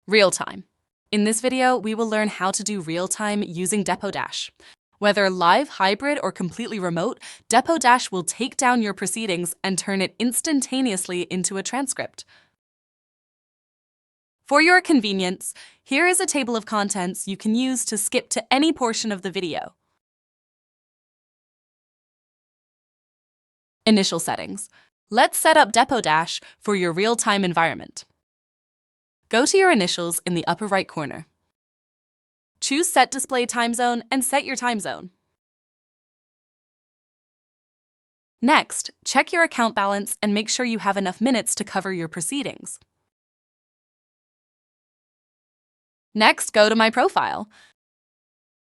Realtime. In this video, we will learn how to do real-time using Dash. Whether live, hybrid, or completely remote, Dash will take down your proceedings and turn it instantaneously into a transcript. For your convenience, here is a table of contents you can use to skip to any portion of the video. Initial settings. Let's set up Dash for your real-time environment. Go to your initials in the upper right corner. Choose Set Display Time Zone and set your time zone. Next, check your account balance and make sure you have enough minutes to cover your proceedings. Next, go to My Profile.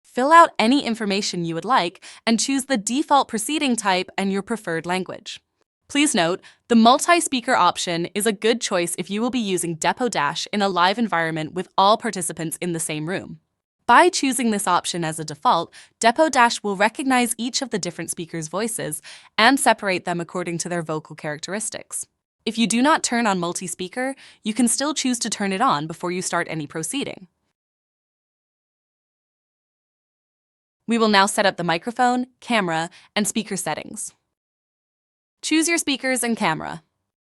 Fill out any information you would like and choose the default proceeding type and your preferred language. Please note, the multi-speaker option is a good choice if you will be using Dash in a live environment with all participants in the same room. By choosing this option as a default, Dash will recognize each of the different speakers' voices and separate them according to their vocal characteristics. If you do not turn on multi-speaker, you can still choose to turn it on before you start any proceeding. We will now set up the microphone, camera, and speaker settings. Choose your speakers and camera.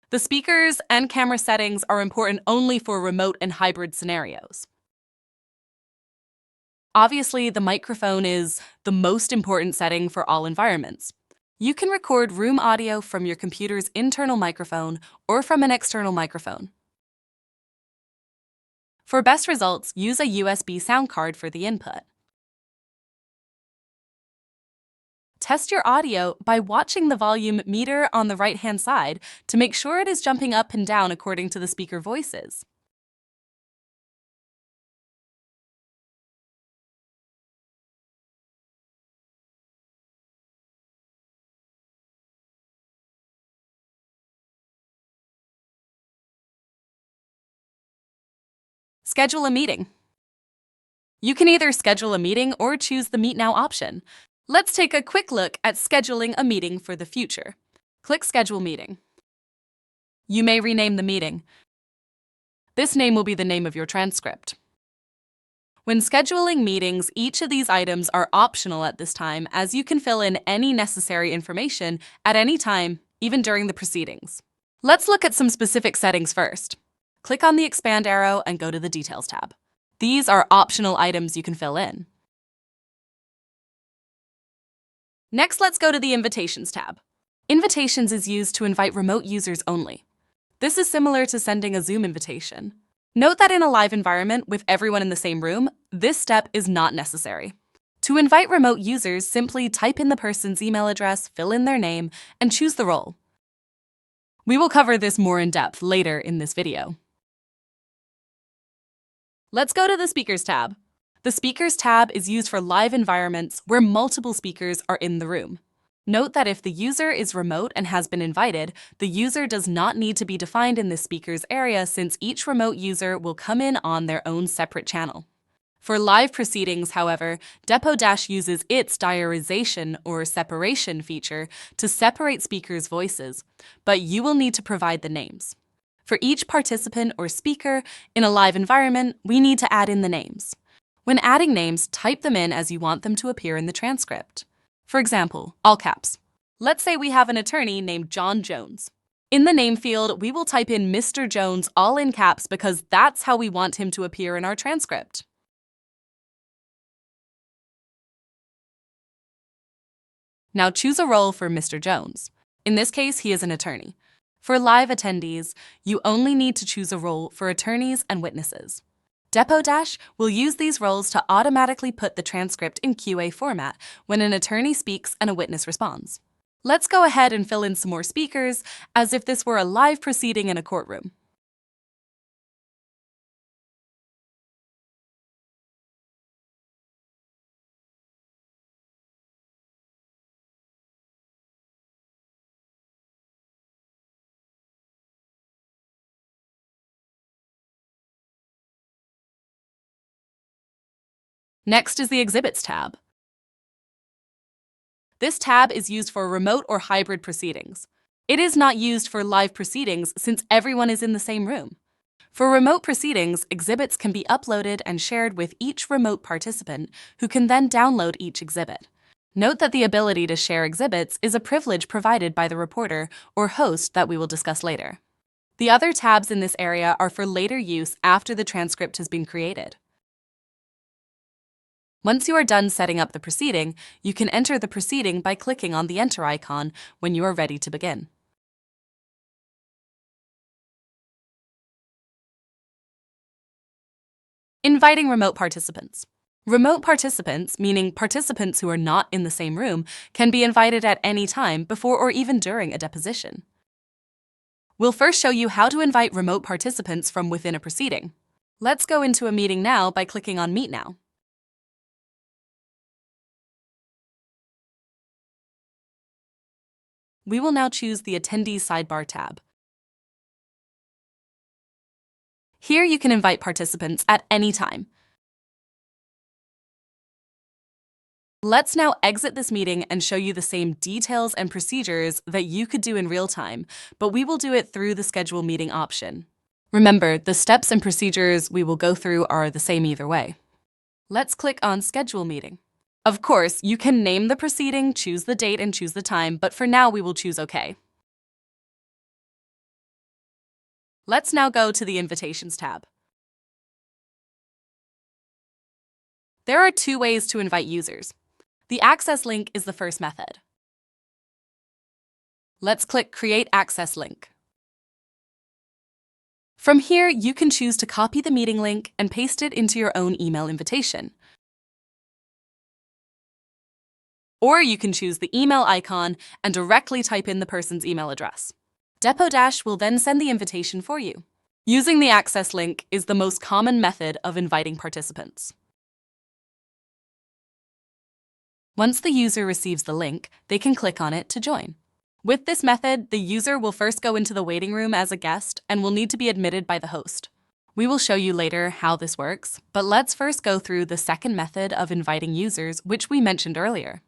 The speakers and camera settings are important only for remote and hybrid scenarios. Obviously, the microphone is the most important setting for all environments. You can record room audio from your computer's internal microphone or from an external microphone. For best results, use a USB sound card for the input. Test your audio by watching the volume meter on the right-hand side to make sure it is jumping up and down according to the speaker voices. Schedule a meeting. You can either schedule a meeting or choose the Meet Now option. Let's take a quick look at scheduling a meeting for the future. Click Schedule Meeting. You may rename the meeting. This name will be the name of your transcript. When scheduling meetings, each of these items are optional at this time, as you can fill in any necessary information at any time, even during the proceedings. Let's look at some specific settings first. Click on the expand arrow and go to the Details tab. These are optional items you can fill in. Next, let's go to the Invitations tab. Invitations is used to invite remote users only. This is similar to sending a Zoom invitation. Note that in a live environment with everyone in the same room, this step is not necessary. To invite remote users, simply type in the person's email address, fill in their name, and choose the role. We will cover this more in depth later in this video. Let's go to the Speakers tab. The Speakers tab is used for live environments where multiple speakers are in the room. Note that if the user is remote and has been invited, the user does not need to be defined in this speakers area since each remote user will come in on their own separate channel. For live proceedings, however, Dash uses its diarization or separation feature to separate speakers' voices, but you will need to provide the names. For each participant or speaker in a live environment, we need to add in the names. When adding names, type them in as you want them to appear in the transcript. For example, all caps. Let's say we have an attorney named John Jones. In the name field, we will type in Mr. Jones all in caps because that's how we want him to appear in our transcript. Now choose a role for Mr. Jones. In this case, he is an attorney. For live attendees, you only need to choose a role for attorneys and witnesses. Dash will use these roles to automatically put the transcript in QA format when an attorney speaks and a witness responds. Let's go ahead and fill in some more speakers as if this were a live proceeding in a courtroom. Next is the Exhibits tab. This tab is used for remote or hybrid proceedings. It is not used for live proceedings since everyone is in the same room. For remote proceedings, exhibits can be uploaded and shared with each remote participant, who can then download each exhibit. Note that the ability to share exhibits is a privilege provided by the reporter or host that we will discuss later. The other tabs in this area are for later use after the transcript has been created. Once you are done setting up the proceeding, you can enter the proceeding by clicking on the Enter icon when you are ready to begin. Inviting remote participants. Remote participants, meaning participants who are not in the same room, can be invited at any time before or even during a deposition. We'll first show you how to invite remote participants from within a proceeding. Let's go into a meeting now by clicking on Meet Now. We will now choose the Attendees Sidebar tab. Here you can invite participants at any time. Let's now exit this meeting and show you the same details and procedures that you could do in real time, but we will do it through the Schedule Meeting option. Remember, the steps and procedures we will go through are the same either way. Let's click on Schedule Meeting. Of course, you can name the proceeding, choose the date, and choose the time, but for now we will choose OK. Let's now go to the Invitations tab. There are two ways to invite users. The access link is the first method. Let's click Create Access Link. From here, you can choose to copy the meeting link and paste it into your own email invitation. Or you can choose the email icon and directly type in the person's email address. Depodash will then send the invitation for you. Using the access link is the most common method of inviting participants. Once the user receives the link, they can click on it to join. With this method, the user will first go into the waiting room as a guest and will need to be admitted by the host. We will show you later how this works, but let's first go through the second method of inviting users, which we mentioned earlier.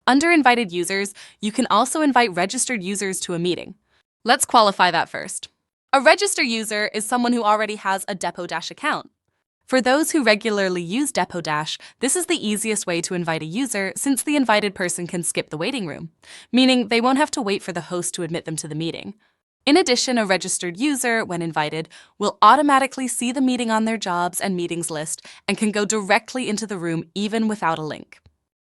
Under Invited Users, you can also invite registered users to a meeting. Let's qualify that first. A registered user is someone who already has a Depodash account. For those who regularly use Depodash, this is the easiest way to invite a user since the invited person can skip the waiting room, meaning they won't have to wait for the host to admit them to the meeting. In addition, a registered user, when invited, will automatically see the meeting on their jobs and meetings list and can go directly into the room even without a link.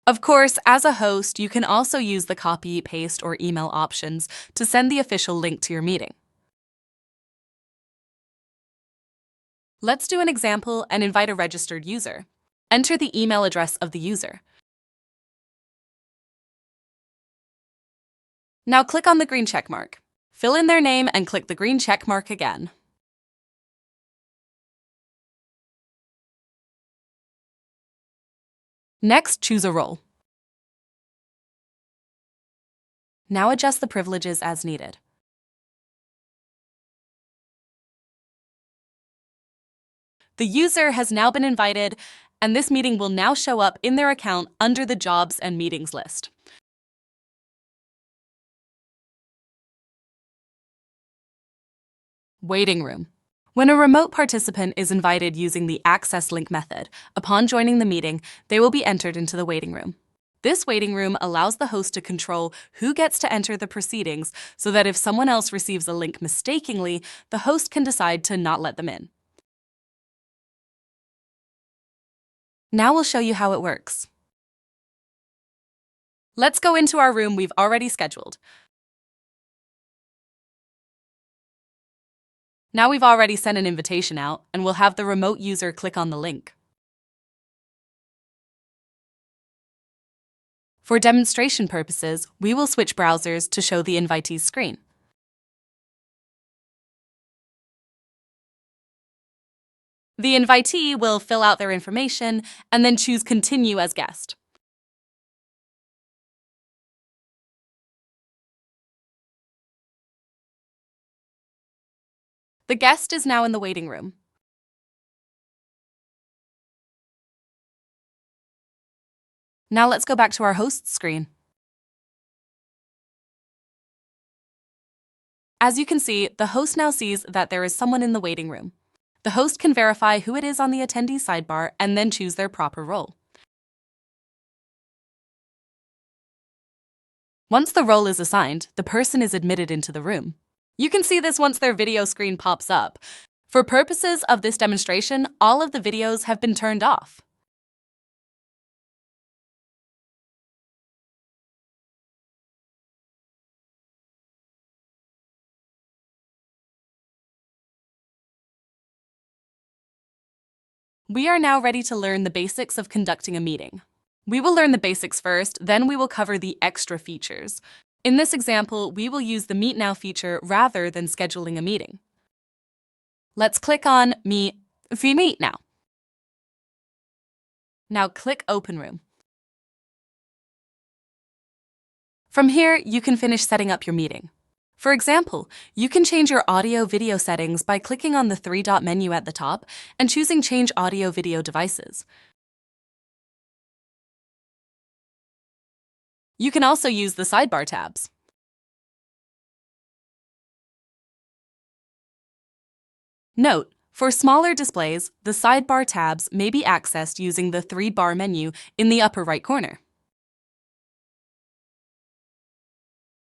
Of course, as a host, you can also use the copy, paste, or email options to send the official link to your meeting. Let's do an example and invite a registered user. Enter the email address of the user. Now click on the green check mark. Fill in their name and click the green check mark again. Next, choose a role. Now adjust the privileges as needed. The user has now been invited, and this meeting will now show up in their account under the Jobs and Meetings list. Waiting room. When a remote participant is invited using the access link method, upon joining the meeting, they will be entered into the waiting room. This waiting room allows the host to control who gets to enter the proceedings so that if someone else receives a link mistakenly, the host can decide to not let them in. Now we'll show you how it works. Let's go into our room we've already scheduled. Now we've already sent an invitation out, and we'll have the remote user click on the link. For demonstration purposes, we will switch browsers to show the invitee's screen. The invitee will fill out their information and then choose Continue as Guest. The guest is now in the waiting room. Now let's go back to our host screen. As you can see, the host now sees that there is someone in the waiting room. The host can verify who it is on the attendee sidebar and then choose their proper role. Once the role is assigned, the person is admitted into the room. You can see this once their video screen pops up. For purposes of this demonstration, all of the videos have been turned off. We are now ready to learn the basics of conducting a meeting. We will learn the basics first, then we will cover the extra features. In this example, we will use the Meet Now feature rather than scheduling a meeting. Let's click on Meet Now. Now click Open Room. From here, you can finish setting up your meeting. For example, you can change your audio-video settings by clicking on the three-dot menu at the top and choosing Change Audio-Video Devices. You can also use the sidebar tabs. Note, for smaller displays, the sidebar tabs may be accessed using the three-bar menu in the upper right corner.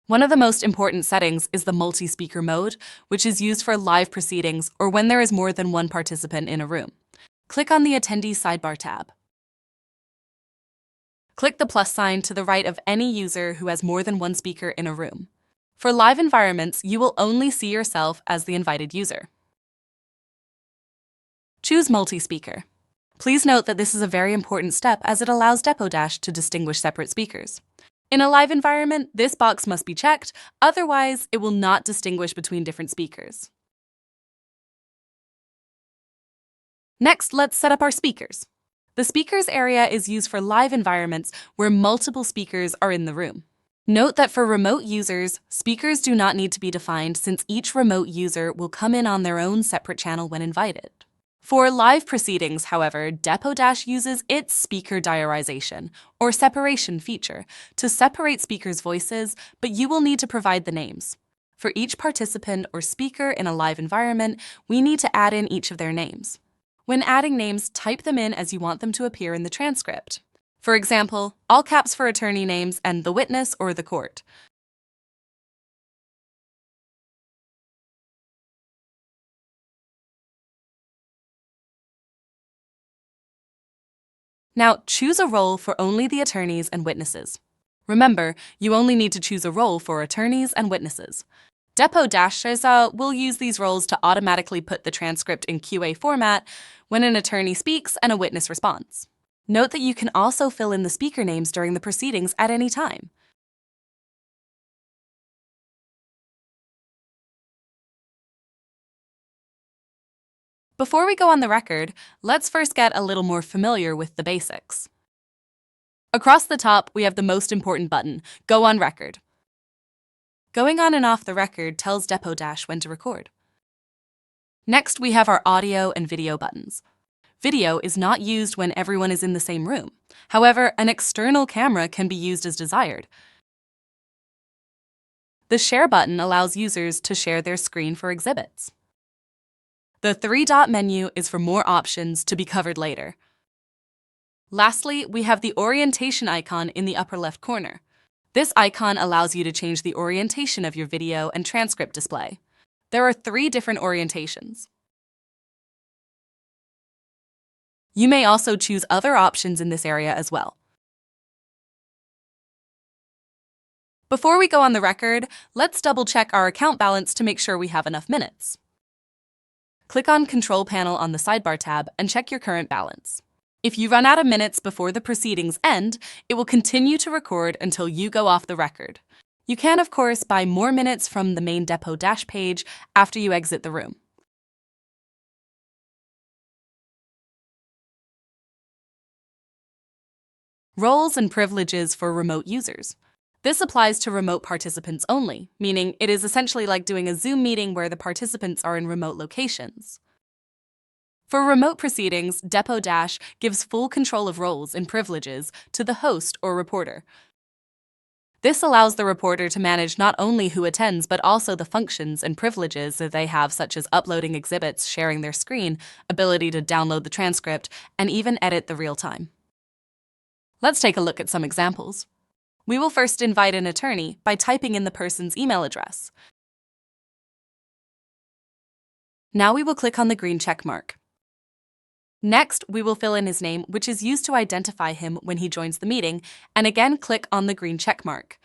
One of the most important settings is the multi-speaker mode, which is used for live proceedings or when there is more than one participant in a room. Click on the Attendee Sidebar tab. Click the plus sign to the right of any user who has more than one speaker in a room. For live environments, you will only see yourself as the invited user. Choose multi-speaker. Please note that this is a very important step as it allows Depodash to distinguish separate speakers. In a live environment, this box must be checked, otherwise it will not distinguish between different speakers. Next, let's set up our speakers. The speakers area is used for live environments where multiple speakers are in the room. Note that for remote users, speakers do not need to be defined since each remote user will come in on their own separate channel when invited. For live proceedings, however, Depodash uses its speaker diarization, or separation feature, to separate speakers' voices, but you will need to provide the names. For each participant or speaker in a live environment, we need to add in each of their names. When adding names, type them in as you want them to appear in the transcript. For example, all caps for attorney names and the witness or the court. Now, choose a role for only the attorneys and witnesses. Remember, you only need to choose a role for attorneys and witnesses. Depodash will use these roles to automatically put the transcript in QA format when an attorney speaks and a witness responds. Note that you can also fill in the speaker names during the proceedings at any time. Before we go on the record, let's first get a little more familiar with the basics. Across the top, we have the most important button, Go on Record. Going on and off the record tells Depodash when to record. Next, we have our audio and video buttons. Video is not used when everyone is in the same room. However, an external camera can be used as desired. The Share button allows users to share their screen for exhibits. The three-dot menu is for more options to be covered later. Lastly, we have the orientation icon in the upper left corner. This icon allows you to change the orientation of your video and transcript display. There are 3 different orientations. You may also choose other options in this area as well. Before we go on the record, let's double-check our account balance to make sure we have enough minutes. Click on Control Panel on the Sidebar tab and check your current balance. If you run out of minutes before the proceedings end, it will continue to record until you go off the record. You can, of course, buy more minutes from the main Depodash page after you exit the room. Roles and privileges for remote users. This applies to remote participants only, meaning it is essentially like doing a Zoom meeting where the participants are in remote locations. For remote proceedings, Depodash gives full control of roles and privileges to the host or reporter. This allows the reporter to manage not only who attends, but also the functions and privileges that they have, such as uploading exhibits, sharing their screen, ability to download the transcript, and even edit the real time. Let's take a look at some examples. We will first invite an attorney by typing in the person's email address. Now we will click on the green check mark. Next, we will fill in his name, which is used to identify him when he joins the meeting, and again click on the green check mark.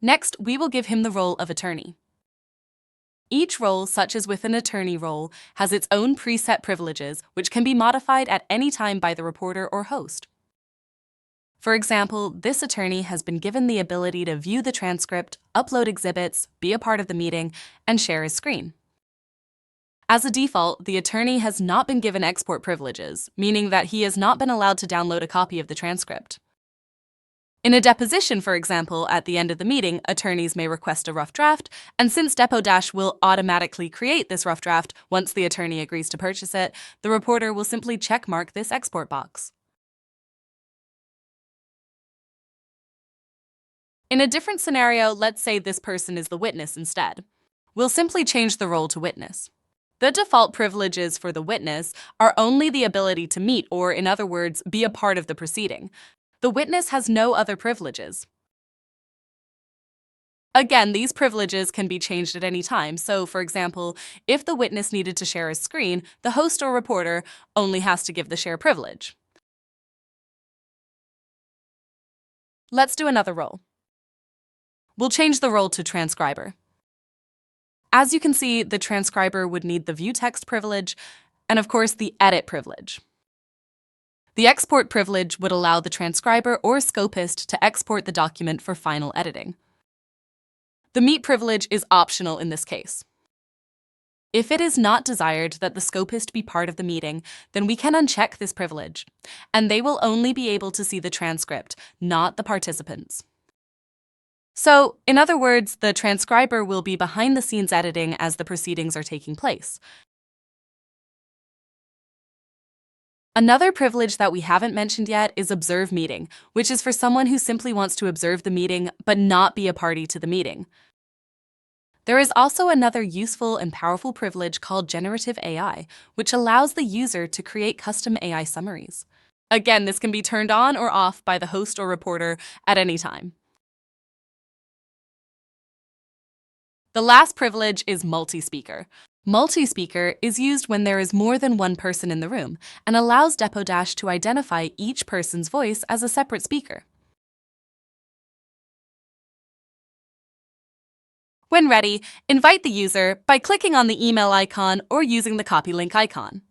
Next, we will give him the role of attorney. Each role, such as with an attorney role, has its own preset privileges, which can be modified at any time by the reporter or host. For example, this attorney has been given the ability to view the transcript, upload exhibits, be a part of the meeting, and share his screen. As a default, the attorney has not been given export privileges, meaning that he has not been allowed to download a copy of the transcript. In a deposition, for example, at the end of the meeting, attorneys may request a rough draft, and since Depo- will automatically create this rough draft once the attorney agrees to purchase it, the reporter will simply checkmark this export box. In a different scenario, let's say this person is the witness instead. We'll simply change the role to witness. The default privileges for the witness are only the ability to meet, or in other words, be a part of the proceeding. The witness has no other privileges. Again, these privileges can be changed at any time. So, for example, if the witness needed to share his screen, the host or reporter only has to give the share privilege. Let's do another role. We'll change the role to transcriber. As you can see, the transcriber would need the view text privilege and, of course, the edit privilege. The export privilege would allow the transcriber or scopist to export the document for final editing. The meet privilege is optional in this case. If it is not desired that the scopist be part of the meeting, then we can uncheck this privilege, and they will only be able to see the transcript, not the participants. So, in other words, the transcriber will be behind the scenes editing as the proceedings are taking place. Another privilege that we haven't mentioned yet is Observe Meeting, which is for someone who simply wants to observe the meeting but not be a party to the meeting. There is also another useful and powerful privilege called Generative AI, which allows the user to create custom AI summaries. Again, this can be turned on or off by the host or reporter at any time. The last privilege is multi-speaker. Multi-speaker is used when there is more than one person in the room and allows Depo- to identify each person's voice as a separate speaker. When ready, invite the user by clicking on the email icon or using the copy link icon.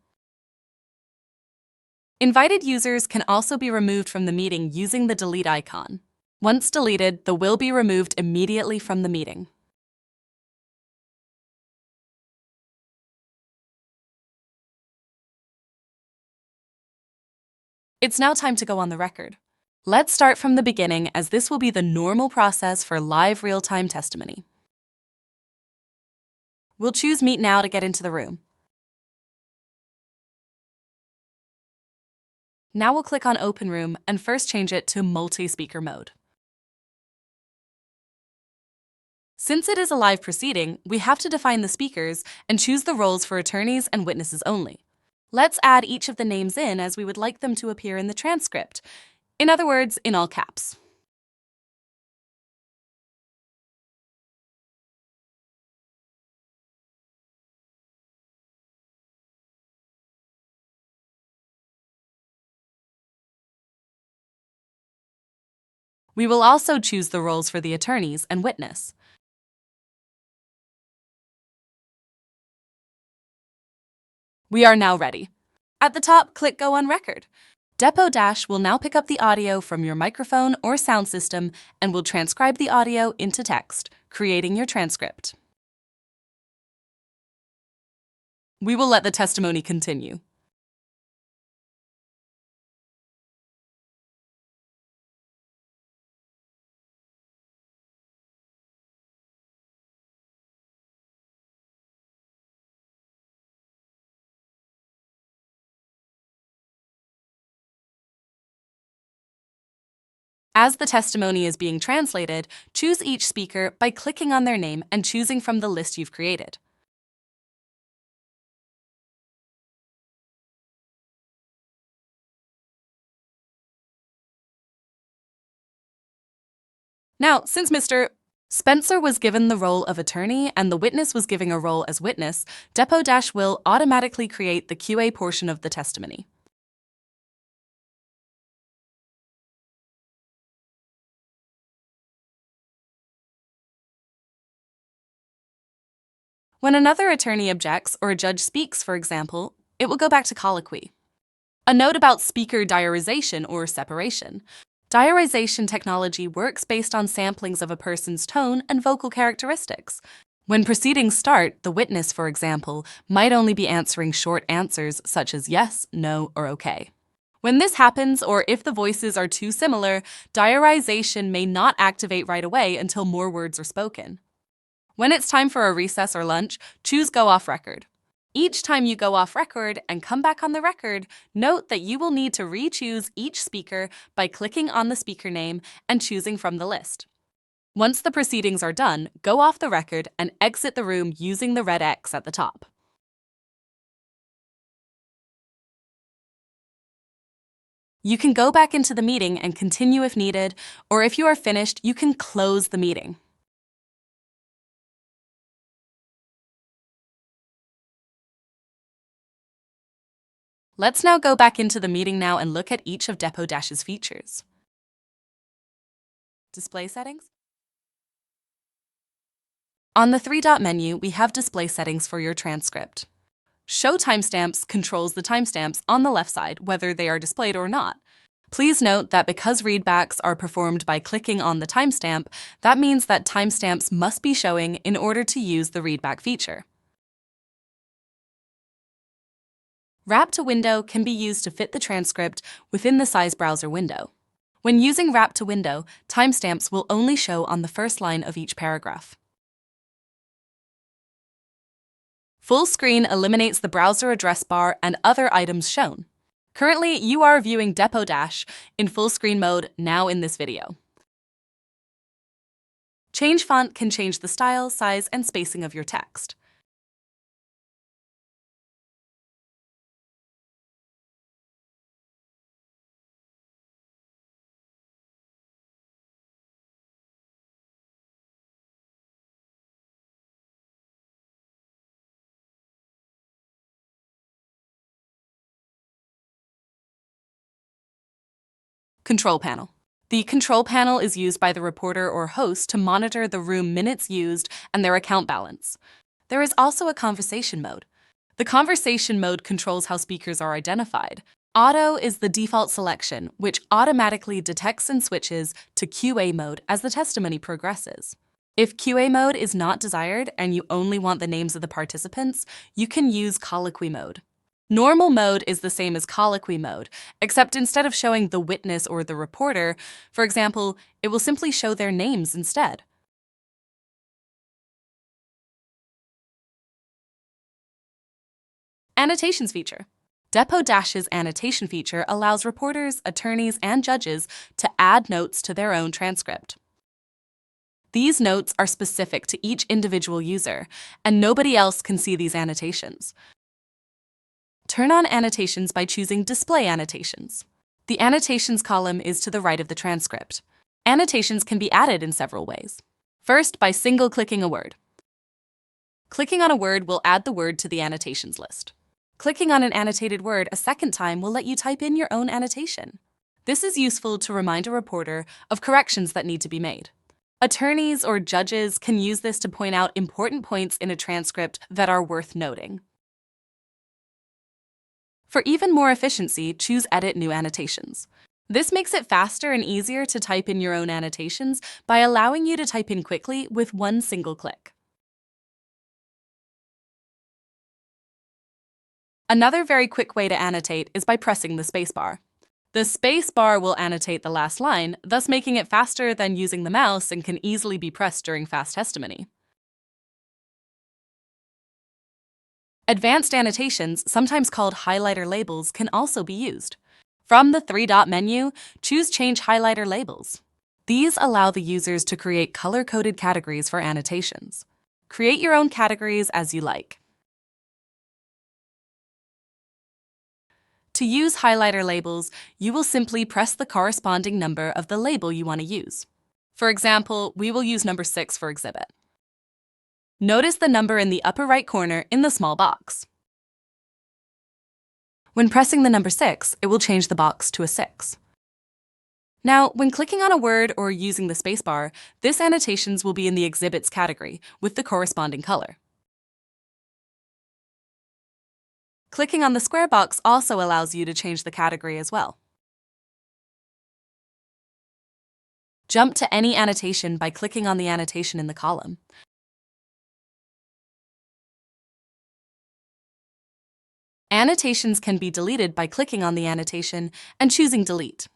Invited users can also be removed from the meeting using the delete icon. Once deleted, they will be removed immediately from the meeting. It's now time to go on the record. Let's start from the beginning, as this will be the normal process for live real-time testimony. We'll choose Meet Now to get into the room. Now we'll click on Open Room and first change it to multi-speaker mode. Since it is a live proceeding, we have to define the speakers and choose the roles for attorneys and witnesses only. Let's add each of the names in as we would like them to appear in the transcript. In other words, in all caps. We will also choose the roles for the attorneys and witness. We are now ready. At the top, click Go on Record. Depo- will now pick up the audio from your microphone or sound system and will transcribe the audio into text, creating your transcript. We will let the testimony continue. As the testimony is being translated, choose each speaker by clicking on their name and choosing from the list you've created. Now, since Mr. Spencer was given the role of attorney and the witness was given a role as witness, Depot- will automatically create the QA portion of the testimony. When another attorney objects or a judge speaks, for example, it will go back to colloquy. A note about speaker diarization or separation. Diarization technology works based on samplings of a person's tone and vocal characteristics. When proceedings start, the witness, for example, might only be answering short answers such as yes, no, or okay. When this happens, or if the voices are too similar, diarization may not activate right away until more words are spoken. When it's time for a recess or lunch, choose Go Off Record. Each time you go off record and come back on the record, note that you will need to re-choose each speaker by clicking on the speaker name and choosing from the list. Once the proceedings are done, go off the record and exit the room using the red X at the top. You can go back into the meeting and continue if needed, or if you are finished, you can close the meeting. Let's now go back into the meeting now and look at each of Depot-Dash's features. Display settings. On the three-dot menu, we have display settings for your transcript. Show timestamps controls the timestamps on the left side, whether they are displayed or not. Please note that because readbacks are performed by clicking on the timestamp, that means that timestamps must be showing in order to use the readback feature. Wrap to window can be used to fit the transcript within the size browser window. When using wrap to window, timestamps will only show on the first line of each paragraph. Full screen eliminates the browser address bar and other items shown. Currently, you are viewing Depot- in full screen mode now in this video. Change font can change the style, size, and spacing of your text. Control panel. The control panel is used by the reporter or host to monitor the room minutes used and their account balance. There is also a conversation mode. The conversation mode controls how speakers are identified. Auto is the default selection, which automatically detects and switches to QA mode as the testimony progresses. If QA mode is not desired and you only want the names of the participants, you can use colloquy mode. Normal mode is the same as colloquy mode, except instead of showing the witness or the reporter, for example, it will simply show their names instead. Annotations feature. Depot-Dash's annotation feature allows reporters, attorneys, and judges to add notes to their own transcript. These notes are specific to each individual user, and nobody else can see these annotations. Turn on annotations by choosing Display Annotations. The Annotations column is to the right of the transcript. Annotations can be added in several ways. First, by single-clicking a word. Clicking on a word will add the word to the annotations list. Clicking on an annotated word a second time will let you type in your own annotation. This is useful to remind a reporter of corrections that need to be made. Attorneys or judges can use this to point out important points in a transcript that are worth noting. For even more efficiency, choose Edit New Annotations. This makes it faster and easier to type in your own annotations by allowing you to type in quickly with one single click. Another very quick way to annotate is by pressing the spacebar. The spacebar will annotate the last line, thus making it faster than using the mouse and can easily be pressed during fast testimony. Advanced annotations, sometimes called highlighter labels, can also be used. From the three-dot menu, choose Change Highlighter Labels. These allow the users to create color-coded categories for annotations. Create your own categories as you like. To use highlighter labels, you will simply press the corresponding number of the label you want to use. For example, we will use number 6 for exhibit. Notice the number in the upper right corner in the small box. When pressing the number 6, it will change the box to a 6. Now, when clicking on a word or using the spacebar, this annotations will be in the exhibits category with the corresponding color. Clicking on the square box also allows you to change the category as well. Jump to any annotation by clicking on the annotation in the column. Annotations can be deleted by clicking on the annotation and choosing Delete.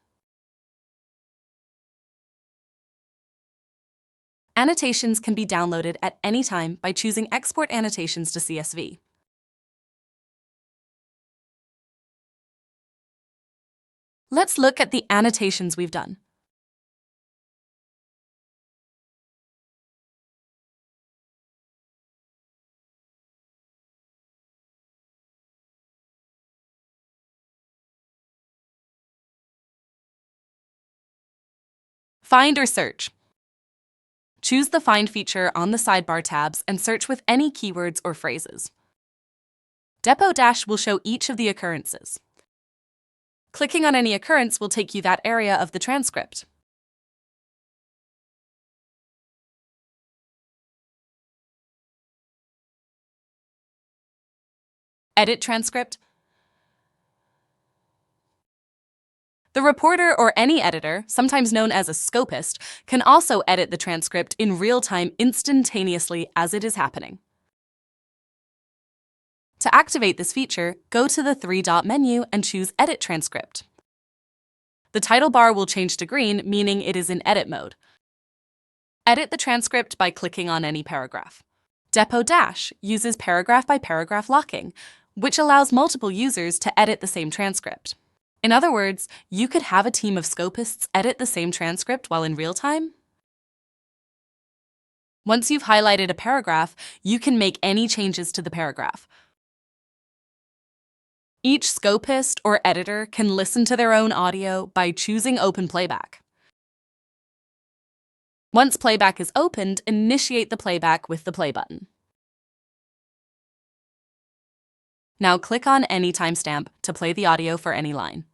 Annotations can be downloaded at any time by choosing Export Annotations to CSV. Let's look at the annotations we've done. Find or search. Choose the Find feature on the sidebar tabs and search with any keywords or phrases. Depot Dash will show each of the occurrences. Clicking on any occurrence will take you that area of the transcript. Edit transcript. The reporter or any editor, sometimes known as a scopist, can also edit the transcript in real time instantaneously as it is happening. To activate this feature, go to the three-dot menu and choose Edit Transcript. The title bar will change to green, meaning it is in edit mode. Edit the transcript by clicking on any paragraph. Depot Dash uses paragraph-by-paragraph locking, which allows multiple users to edit the same transcript. In other words, you could have a team of scopists edit the same transcript while in real time. Once you've highlighted a paragraph, you can make any changes to the paragraph. Each scopist or editor can listen to their own audio by choosing Open Playback. Once playback is opened, initiate the playback with the play button. Now click on any timestamp to play the audio for any line.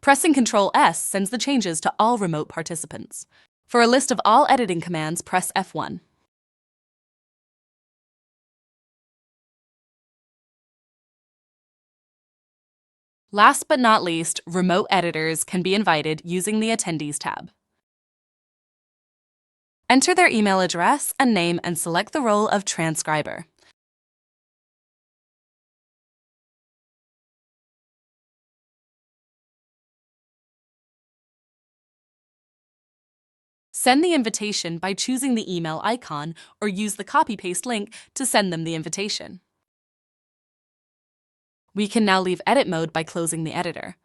Pressing Ctrl+S sends the changes to all remote participants. For a list of all editing commands, press F1. Last but not least, remote editors can be invited using the Attendees tab. Enter their email address and name and select the role of transcriber. Send the invitation by choosing the email icon or use the copy-paste link to send them the invitation. We can now leave edit mode by closing the editor.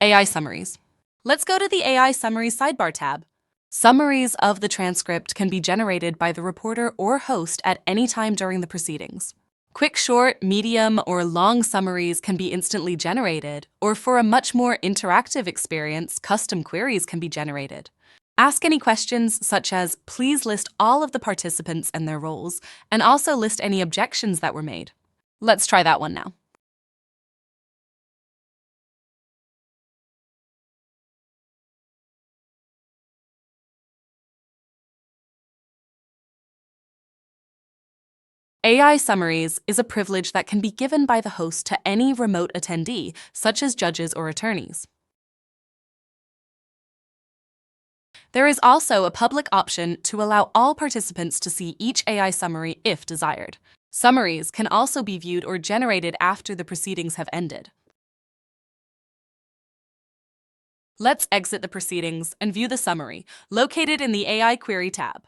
AI Summaries. Let's go to the AI Summaries sidebar tab. Summaries of the transcript can be generated by the reporter or host at any time during the proceedings. Quick, short, medium, or long summaries can be instantly generated, or for a much more interactive experience, custom queries can be generated. Ask any questions such as, please list all of the participants and their roles, and also list any objections that were made. Let's try that one now. AI summaries is a privilege that can be given by the host to any remote attendee, such as judges or attorneys. There is also a public option to allow all participants to see each AI summary if desired. Summaries can also be viewed or generated after the proceedings have ended. Let's exit the proceedings and view the summary, located in the AI Query tab.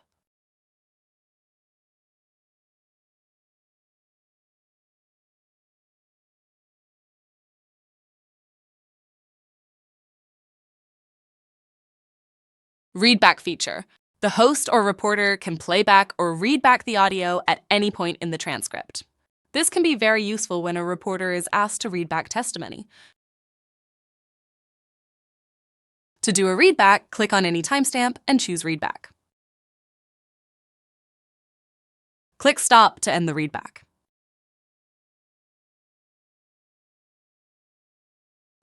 Readback feature. The host or reporter can play back or read back the audio at any point in the transcript. This can be very useful when a reporter is asked to read back testimony. To do a readback, click on any timestamp and choose Readback. Click Stop to end the readback.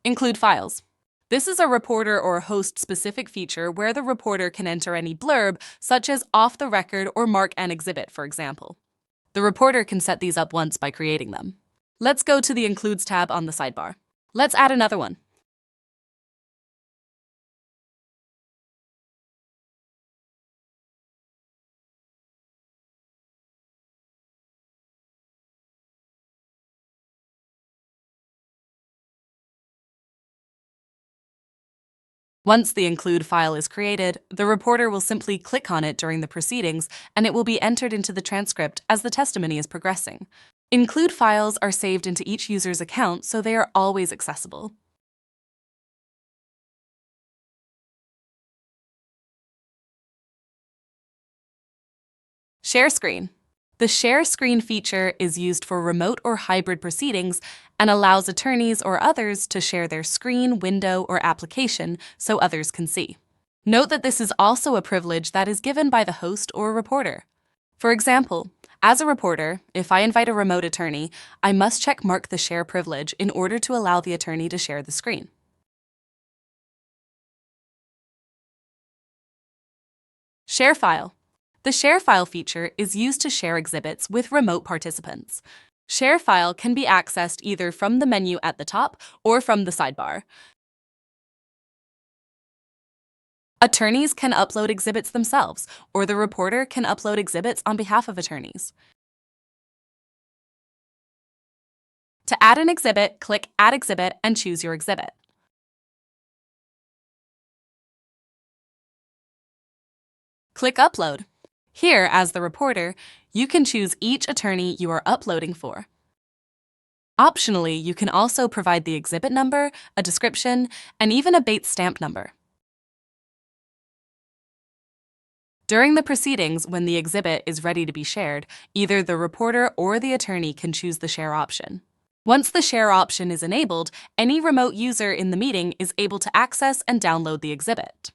Include files. This is a reporter or host-specific feature where the reporter can enter any blurb, such as off the record or mark an exhibit, for example. The reporter can set these up once by creating them. Let's go to the Includes tab on the sidebar. Let's add another one. Once the include file is created, the reporter will simply click on it during the proceedings, and it will be entered into the transcript as the testimony is progressing. Include files are saved into each user's account, so they are always accessible. Share screen. The share screen feature is used for remote or hybrid proceedings and allows attorneys or others to share their screen, window, or application so others can see. Note that this is also a privilege that is given by the host or reporter. For example, as a reporter, if I invite a remote attorney, I must check mark the share privilege in order to allow the attorney to share the screen. Share file. The Share File feature is used to share exhibits with remote participants. Share File can be accessed either from the menu at the top or from the sidebar. Attorneys can upload exhibits themselves, or the reporter can upload exhibits on behalf of attorneys. To add an exhibit, click Add Exhibit and choose your exhibit. Click Upload. Here, as the reporter, you can choose each attorney you are uploading for. Optionally, you can also provide the exhibit number, a description, and even a Bates stamp number. During the proceedings, when the exhibit is ready to be shared, either the reporter or the attorney can choose the share option. Once the share option is enabled, any remote user in the meeting is able to access and download the exhibit.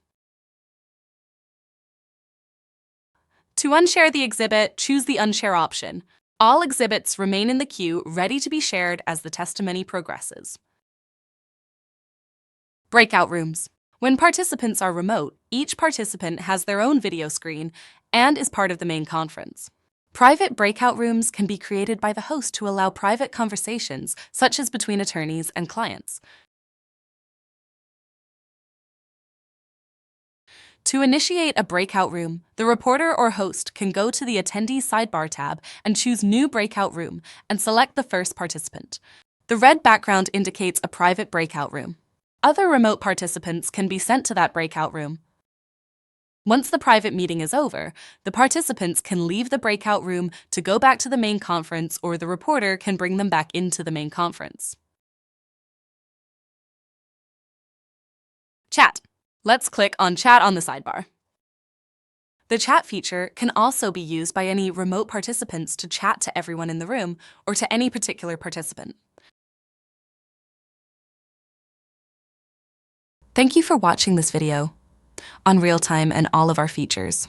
To unshare the exhibit, choose the Unshare option. All exhibits remain in the queue, ready to be shared as the testimony progresses. Breakout rooms. When participants are remote, each participant has their own video screen and is part of the main conference. Private breakout rooms can be created by the host to allow private conversations, such as between attorneys and clients. To initiate a breakout room, the reporter or host can go to the Attendees Sidebar tab and choose New Breakout Room and select the first participant. The red background indicates a private breakout room. Other remote participants can be sent to that breakout room. Once the private meeting is over, the participants can leave the breakout room to go back to the main conference, or the reporter can bring them back into the main conference. Chat. Let's click on Chat on the sidebar. The chat feature can also be used by any remote participants to chat to everyone in the room or to any particular participant. Thank you for watching this video on Realtime and all of our features.